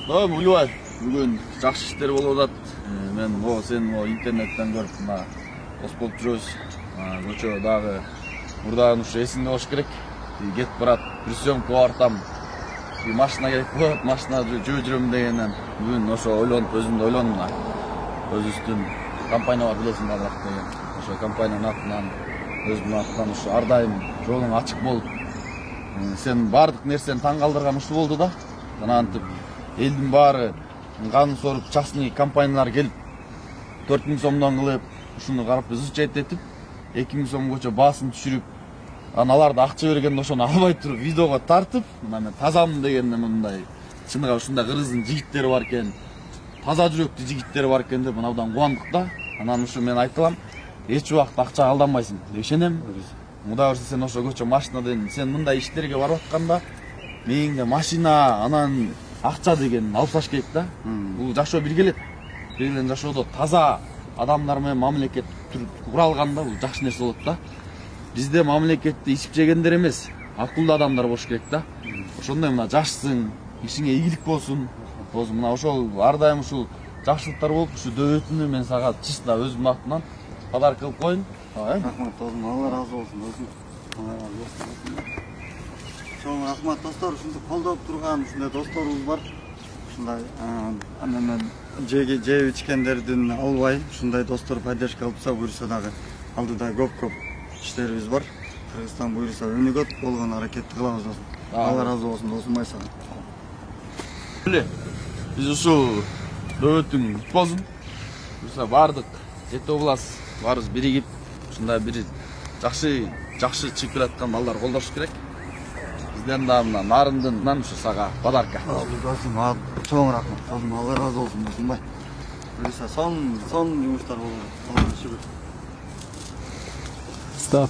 Улубай, бүгүн жакшы иштер болуп атат. Мен сен интернеттен көрүп мына дос болуп жүрөбүз. Көчө дагы мурдагы ушу эсиңде болуш керек. Кетип барат, бир съемка бартам. Машина керек болот, машина жүрөм дегенден бүгүн ошо өзүм да ойлондум да. Өзүбүздүн компания бар билесиң да деген. Ошо компаниянын атынан, өзүмдүн атынан ушу ар дайым жолуң ачык болуп, сен бардык нерсени таң калтырган ушул болду да. Антип элдин баары канын соруп, частный компаниялар келип 4000 сомдон кылып, ушуну карап изучать этип, 2000 сомгочо баасын түшүрүп, аларды акча бергенде ошону албай туруп видеого тартып, мына мен тазамын дегенде мындай чыныгы ушундай кыргыздын жигиттери бар экен, таза жүрөктүү жигиттери бар экен деп мынабдан кубандык да. Анан ушу мен айтылам, эч убакыт акчага алданбайсың деп ишенем. Муда берсе сен ошо көчө машинадан сен мындай иштерге барып атканда мээңде машина, анан акча деген алыпташ керек да. Бул жашоо биргелет. Биргелен жашоодо таза адамдар менен мамлекет куралганда бул жакшы нерсе болот да. Бизде мамлекетти ичип жегендер эмес, акылдуу адамдар болуш керек да. Ошондой мына жашсың, ишиңе ийгилик болсун. Мына ошол ар дайым ушул жакшылыктар болуп, ушу дөбөтүнү мен сага чисто өзүмдүн атымдан подарок кылып коеюн. Рахмат досум, Алла разы болсун досум. Алла разы болсун. Чоң рахмат достор, ушинтип колдоп турган ушундай досторубуз бар. Ушундай анан жеп ичкендердин албай, ушундай достор поддержка кылса буюрса дагы алдыда көп иштерибиз бар. Кыргызстан буюрса өнүгөт болгон аракетти кылабыз досум. Алла разы болсун досум Айсага. Биз ушул дөбөтүң болсун. Буюрса бардык жете облас баарыбыз биригип, ушундай бир жакшы чыгып келаткан балдар колдош керек. Бизден да мына нарындын ушу сага подарка. Досум, чоң рахмат досум, Алла разы болсун досумбай. Буюрса сон жумуштар болот. Аллага шүгүр. Stop.